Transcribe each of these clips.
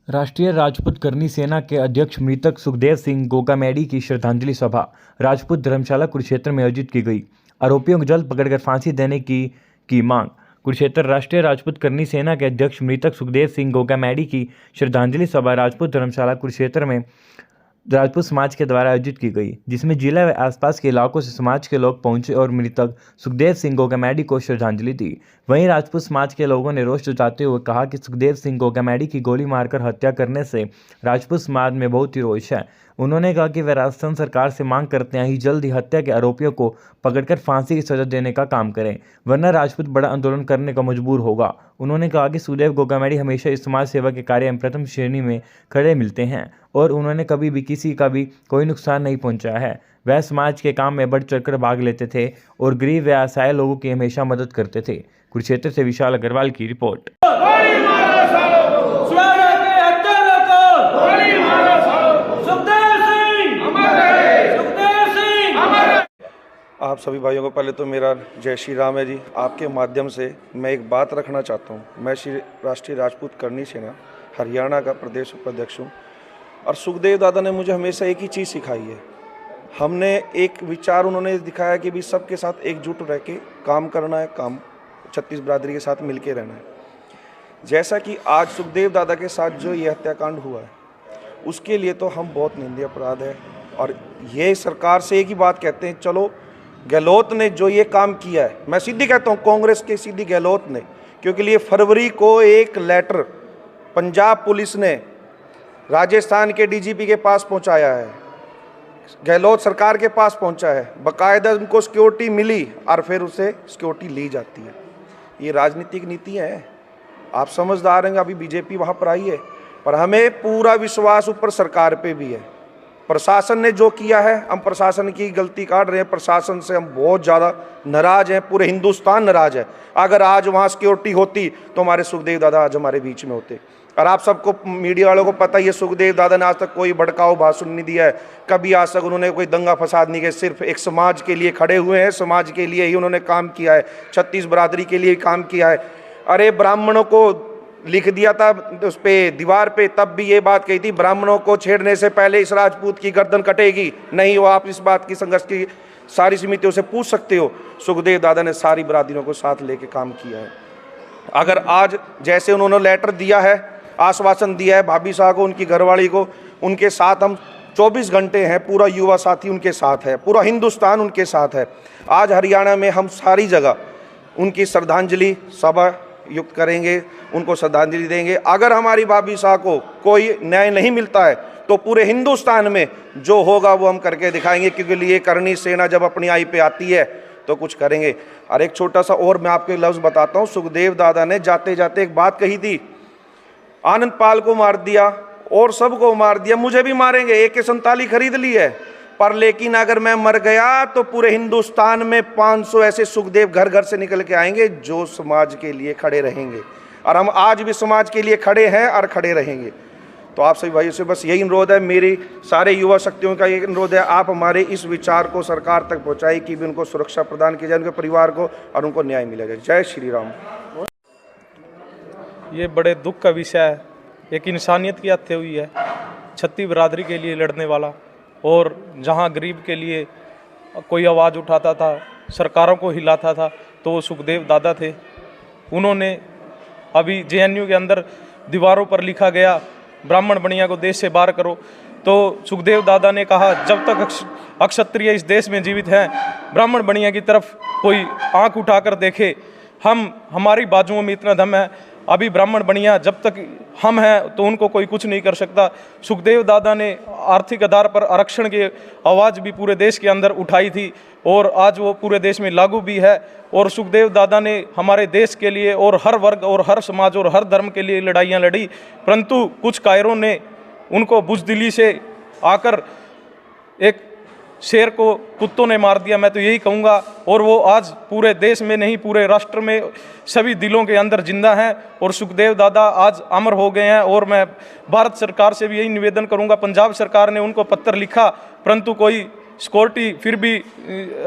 राष्ट्रीय राजपूत करनी सेना के अध्यक्ष मृतक सुखदेव सिंह गोगामैडी की श्रद्धांजलि सभा राजपूत धर्मशाला कुरुक्षेत्र में आयोजित की गई। आरोपियों को जल्द पकड़कर फांसी देने की मांग। कुरुक्षेत्र राष्ट्रीय राजपूत करनी सेना के अध्यक्ष मृतक सुखदेव सिंह गोगामैडी की श्रद्धांजलि सभा राजपूत धर्मशाला कुरुक्षेत्र में राजपूत समाज के द्वारा आयोजित की गई, जिसमें जिला व आसपास के इलाकों से समाज के लोग पहुंचे और मृतक सुखदेव सिंह गोगामैडी को श्रद्धांजलि दी। वहीं राजपूत समाज के लोगों ने रोष जताते हुए कहा कि सुखदेव सिंह गोगामैडी की गोली मारकर हत्या करने से राजपूत समाज में बहुत ही रोष है। उन्होंने कहा कि वे राजस्थान सरकार से मांग करते हैं कि जल्द ही हत्या के आरोपियों को पकड़कर फांसी की सजा देने का काम करें, वरना राजपूत बड़ा आंदोलन करने को मजबूर होगा। उन्होंने कहा कि सुखदेव गोगामैडी हमेशा इस समाज सेवा के कार्य में प्रथम श्रेणी में खड़े मिलते हैं और उन्होंने कभी भी किसी का भी कोई नुकसान नहीं पहुंचाया है। वह समाज के काम में बढ़ चढ़कर भाग लेते थे और गरीब व असहाय लोगों की हमेशा मदद करते थे। कुरुक्षेत्र से विशाल अग्रवाल की रिपोर्ट। आप सभी भाइयों को पहले तो मेरा जय श्री राम है जी। आपके माध्यम से मैं एक बात रखना चाहता हूँ। मैं श्री राष्ट्रीय राजपूत करनी सेना हरियाणा का प्रदेश उपाध्यक्ष हूँ और सुखदेव दादा ने मुझे हमेशा एक ही चीज़ सिखाई है। हमने एक विचार उन्होंने दिखाया कि भी सबके साथ एकजुट रह के काम करना है, काम छत्तीस बिरादरी के साथ मिलके रहना है। जैसा कि आज सुखदेव दादा के साथ जो ये हत्याकांड हुआ है, उसके लिए तो हम बहुत निंदनीय अपराध है और ये सरकार से एक ही बात कहते हैं, चलो गहलोत ने जो ये काम किया है, मैं सीधी कहता हूँ कांग्रेस के सीधी गहलोत ने, क्योंकि लिए फरवरी को एक लेटर पंजाब पुलिस ने राजस्थान के डीजीपी के पास पहुंचाया है, गहलोत सरकार के पास पहुंचा है, बाकायदा उनको सिक्योरिटी मिली और फिर उसे सिक्योरिटी ली जाती है। ये राजनीतिक नीति है। आप समझदार हैं, अभी बीजेपी वहाँ पर आई है, पर हमें पूरा विश्वास ऊपर सरकार पे भी है। प्रशासन ने जो किया है, हम प्रशासन की गलती काट रहे हैं। प्रशासन से हम बहुत ज़्यादा नाराज हैं, पूरे हिंदुस्तान नाराज है। अगर आज वहाँ सिक्योरिटी होती तो हमारे सुखदेव दादा आज हमारे बीच में होते। और आप सबको मीडिया वालों को पता ही है, सुखदेव दादा ने आज तक कोई भड़काऊ भाषण नहीं दिया है, कभी आज तक उन्होंने कोई दंगा फसाद नहीं किया। सिर्फ एक समाज के लिए खड़े हुए हैं, समाज के लिए ही उन्होंने काम किया है, छत्तीस बिरादरी के लिए काम किया है। अरे ब्राह्मणों को लिख दिया था उस पे दीवार पे, तब भी ये बात कही थी, ब्राह्मणों को छेड़ने से पहले इस राजपूत की गर्दन कटेगी। नहीं, वो आप इस बात की संघर्ष की सारी समितियों से पूछ सकते हो। सुखदेव दादा ने सारी बिरादरियों को साथ लेके काम किया है। अगर आज जैसे उन्होंने लेटर दिया है, आश्वासन दिया है भाभी साहब को, उनकी घरवाली को, उनके साथ हम 24 घंटे हैं, पूरा युवा साथी उनके साथ है, पूरा हिंदुस्तान उनके साथ है। आज हरियाणा में हम सारी जगह उनकी श्रद्धांजलि सभा युक्त करेंगे, उनको श्रद्धांजलि देंगे। अगर हमारी भाभी साहब को कोई न्याय नहीं मिलता है तो पूरे हिंदुस्तान में जो होगा वो हम करके दिखाएंगे, क्योंकि लिए करनी सेना जब अपनी आई पे आती है तो कुछ करेंगे। और एक छोटा सा और मैं आपके लफ्ज़ बताता हूँ। सुखदेव दादा ने जाते जाते एक बात कही थी, आनंद पाल को मार दिया और सबको मार दिया, मुझे भी मारेंगे, AK-47 खरीद ली है, पर लेकिन अगर मैं मर गया तो पूरे हिंदुस्तान में 500 ऐसे सुखदेव घर घर से निकल के आएंगे जो समाज के लिए खड़े रहेंगे। और हम आज भी समाज के लिए खड़े हैं और खड़े रहेंगे। तो आप सभी भाइयों से बस यही अनुरोध है, मेरी सारे युवा शक्तियों का यही अनुरोध है, आप हमारे इस विचार को सरकार तक पहुँचाई कि भी उनको सुरक्षा प्रदान की जाए, उनके परिवार को, और उनको न्याय मिलेगा। जय श्री राम। ये बड़े दुख का विषय है। एक इंसानियत की हत्या हुई है, छत्तीस बिरादरी के लिए लड़ने वाला, और जहाँ गरीब के लिए कोई आवाज़ उठाता था, सरकारों को हिलाता था, तो वो सुखदेव दादा थे। उन्होंने अभी JNU के अंदर दीवारों पर लिखा गया, ब्राह्मण बनिया को देश से बाहर करो, तो सुखदेव दादा ने कहा जब तक अक्षत्रिय इस देश में जीवित हैं, ब्राह्मण बनिया की तरफ कोई आंख उठाकर देखे, हमारी बाजुओं में इतना दम है। अभी ब्राह्मण बनिया जब तक हम हैं तो उनको कोई कुछ नहीं कर सकता। सुखदेव दादा ने आर्थिक आधार पर आरक्षण की आवाज़ भी पूरे देश के अंदर उठाई थी और आज वो पूरे देश में लागू भी है। और सुखदेव दादा ने हमारे देश के लिए और हर वर्ग और हर समाज और हर धर्म के लिए लड़ाइयाँ लड़ी, परंतु कुछ कायरों ने उनको बुज़दिली से आकर एक शेर को कुत्तों ने मार दिया, मैं तो यही कहूँगा। और वो आज पूरे देश में नहीं, पूरे राष्ट्र में सभी दिलों के अंदर जिंदा हैं और सुखदेव दादा आज अमर हो गए हैं। और मैं भारत सरकार से भी यही निवेदन करूँगा, पंजाब सरकार ने उनको पत्र लिखा, परंतु कोई सिक्योरिटी फिर भी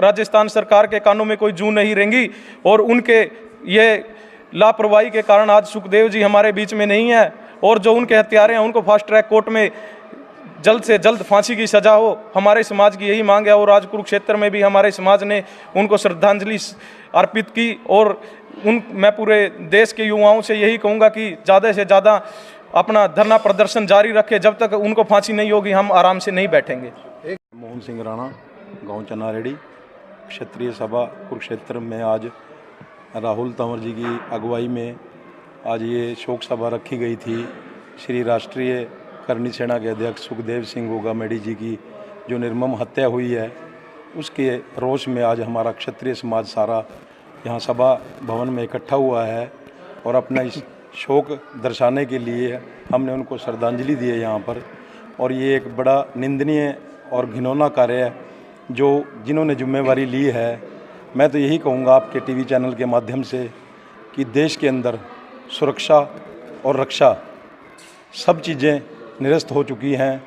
राजस्थान सरकार के कानों में कोई जू नहीं रेंगी, और उनके ये लापरवाही के कारण आज सुखदेव जी हमारे बीच में नहीं है। और जो उनके हत्यारे हैं उनको फास्ट ट्रैक कोर्ट में जल्द से जल्द फांसी की सज़ा हो। हमारे समाज की यही मांग है और आज कुरुक्षेत्र में भी हमारे समाज ने उनको श्रद्धांजलि अर्पित की। और मैं पूरे देश के युवाओं से यही कहूँगा कि ज़्यादा से ज़्यादा अपना धरना प्रदर्शन जारी रखें, जब तक उनको फांसी नहीं होगी हम आराम से नहीं बैठेंगे। मोहन सिंह राणा, गांव चनारेडी, क्षेत्रीय सभा कुरुक्षेत्र में आज राहुल तंवर जी की अगुवाई में आज ये शोक सभा रखी गई थी। श्री राष्ट्रीय करनी सेना के अध्यक्ष सुखदेव सिंह गोगामेडी जी की जो निर्मम हत्या हुई है, उसके रोष में आज हमारा क्षत्रिय समाज सारा यहाँ सभा भवन में इकट्ठा हुआ है और अपना इस शोक दर्शाने के लिए हमने उनको श्रद्धांजलि दी है यहाँ पर। और ये एक बड़ा निंदनीय और घिनौना कार्य है जो जिन्होंने जिम्मेवारी ली है। मैं तो यही कहूँगा आपके टीवी चैनल के माध्यम से कि देश के अंदर सुरक्षा और रक्षा सब चीज़ें निरस्त हो चुकी हैं।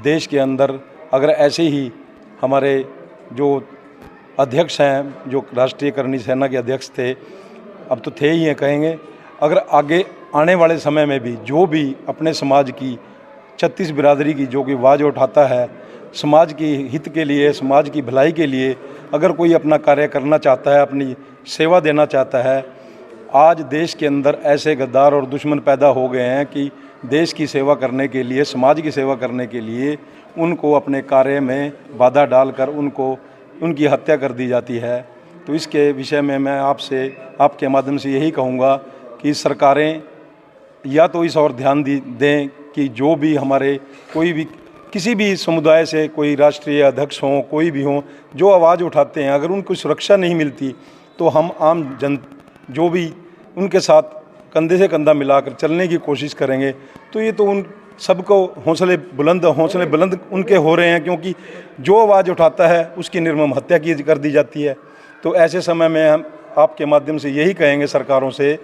देश के अंदर अगर ऐसे ही हमारे जो अध्यक्ष हैं, जो राष्ट्रीय करनी सेना के अध्यक्ष थे, अब तो थे ही हैं कहेंगे, अगर आगे आने वाले समय में भी जो भी अपने समाज की 36 बिरादरी की जो कि आवाज़ उठाता है, समाज की हित के लिए, समाज की भलाई के लिए अगर कोई अपना कार्य करना चाहता है, अपनी सेवा देना चाहता है, आज देश के अंदर ऐसे गद्दार और दुश्मन पैदा हो गए हैं कि देश की सेवा करने के लिए, समाज की सेवा करने के लिए उनको अपने कार्य में बाधा डालकर उनकी हत्या कर दी जाती है। तो इसके विषय में मैं आपसे आपके माध्यम से यही कहूँगा कि सरकारें या तो इस और ध्यान दें कि जो भी हमारे कोई भी किसी भी समुदाय से कोई राष्ट्रीय अध्यक्ष हों, कोई भी हों, जो आवाज़ उठाते हैं, अगर उनको सुरक्षा नहीं मिलती तो हम आम जन जो भी उनके साथ कंधे से कंधा मिलाकर चलने की कोशिश करेंगे। तो ये तो उन सबको हौसले बुलंद उनके हो रहे हैं, क्योंकि जो आवाज़ उठाता है उसकी निर्मम हत्या की कर दी जाती है। तो ऐसे समय में हम आपके माध्यम से यही कहेंगे सरकारों से,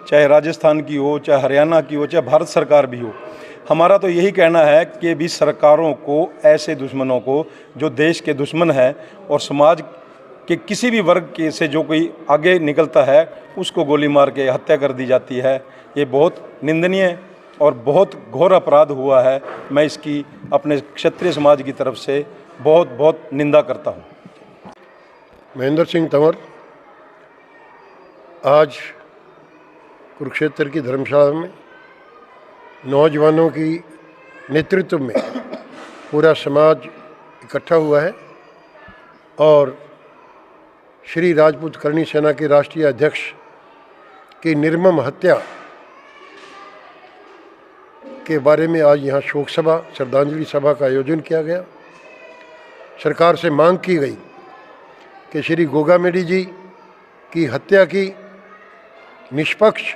चाहे राजस्थान की हो, चाहे हरियाणा की हो, चाहे भारत सरकार भी हो, हमारा तो यही कहना है कि भी सरकारों को ऐसे दुश्मनों को जो देश के दुश्मन है और समाज के किसी भी वर्ग के से जो कोई आगे निकलता है उसको गोली मार के हत्या कर दी जाती है। ये बहुत निंदनीय और बहुत घोर अपराध हुआ है। मैं इसकी अपने क्षत्रिय समाज की तरफ से बहुत बहुत निंदा करता हूँ। महेंद्र सिंह तंवर आज कुरुक्षेत्र की धर्मशाला में नौजवानों की नेतृत्व में पूरा समाज इकट्ठा हुआ है और श्री राजपूत करनी सेना के राष्ट्रीय अध्यक्ष की निर्मम हत्या के बारे में आज यहाँ शोक सभा, श्रद्धांजलि सभा का आयोजन किया गया। सरकार से मांग की गई कि श्री गोगामेडी जी की हत्या की निष्पक्ष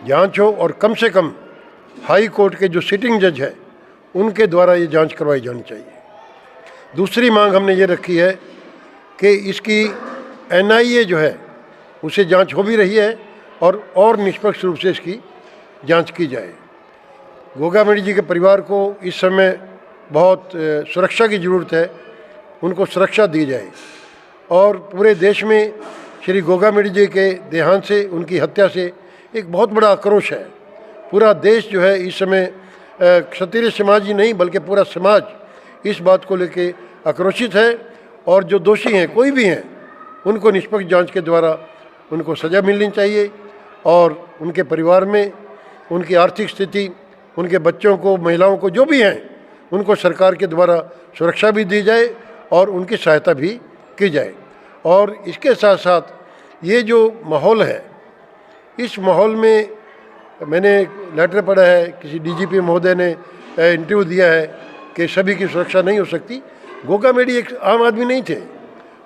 जांच हो और कम से कम हाई कोर्ट के जो सिटिंग जज है उनके द्वारा ये जांच करवाई जानी चाहिए। दूसरी मांग हमने ये रखी है कि इसकी NIA जो है उसे जांच हो भी रही है और निष्पक्ष रूप से इसकी जांच की जाए। गोगामेडी जी के परिवार को इस समय बहुत सुरक्षा की ज़रूरत है, उनको सुरक्षा दी जाए। और पूरे देश में श्री गोगामेडी जी के देहांत से, उनकी हत्या से एक बहुत बड़ा आक्रोश है। पूरा देश जो है इस समय क्षत्रिय समाज ही नहीं बल्कि पूरा समाज इस बात को लेके आक्रोशित है और जो दोषी हैं कोई भी हैं उनको निष्पक्ष जांच के द्वारा उनको सज़ा मिलनी चाहिए और उनके परिवार में उनकी आर्थिक स्थिति, उनके बच्चों को, महिलाओं को, जो भी हैं उनको सरकार के द्वारा सुरक्षा भी दी जाए और उनकी सहायता भी की जाए। और इसके साथ साथ ये जो माहौल है, इस माहौल में मैंने लेटर पढ़ा है, किसी DGP महोदय ने इंटरव्यू दिया है कि सभी की सुरक्षा नहीं हो सकती। गोगामेडी एक आम आदमी नहीं थे।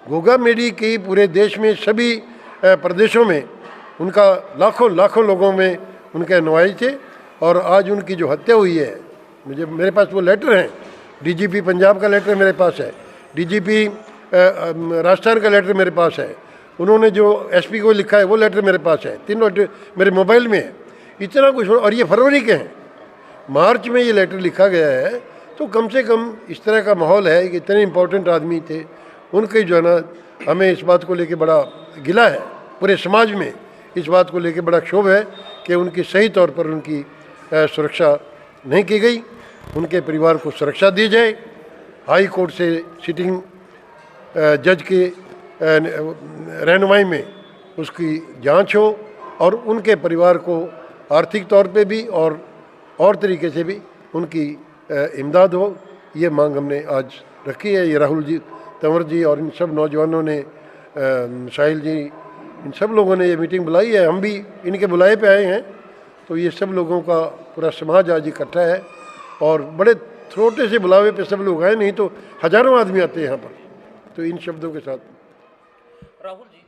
गोगामेडी की पूरे देश में सभी प्रदेशों में उनका लाखों लोगों में उनके अनुयायी थे और आज उनकी जो हत्या हुई है, मेरे पास वो लेटर हैं। DGP पंजाब का लेटर मेरे पास है, DGP राजस्थान का लेटर मेरे पास है, उन्होंने जो SP को लिखा है वो लेटर मेरे पास है, तीनों लेटर मेरे मोबाइल में है। इतना कुछ, और ये फरवरी के हैं, मार्च में ये लेटर लिखा गया है। तो कम से कम इस तरह का माहौल है कि इतने इम्पोर्टेंट आदमी थे, उनके जो है ना, हमें इस बात को लेके बड़ा गिला है, पूरे समाज में इस बात को लेके बड़ा क्षोभ है कि उनकी सही तौर पर उनकी सुरक्षा नहीं की गई, उनके परिवार को सुरक्षा दी जाए। हाई कोर्ट से सिटिंग जज की रहनुमाई में उसकी जांच हो और उनके परिवार को आर्थिक तौर पे भी और तरीके से भी उनकी इमदाद हो। ये मांग हमने आज रखी है। ये राहुल जी, तंवर जी और इन सब नौजवानों ने, साहिल जी, इन सब लोगों ने ये मीटिंग बुलाई है। हम भी इनके बुलाए पे आए हैं। तो ये सब लोगों का पूरा समाज आज इकट्ठा है और बड़े छोटे से बुलावे पे सब लोग आए, नहीं तो हजारों आदमी आते हैं यहाँ पर। तो इन शब्दों के साथ राहुल जी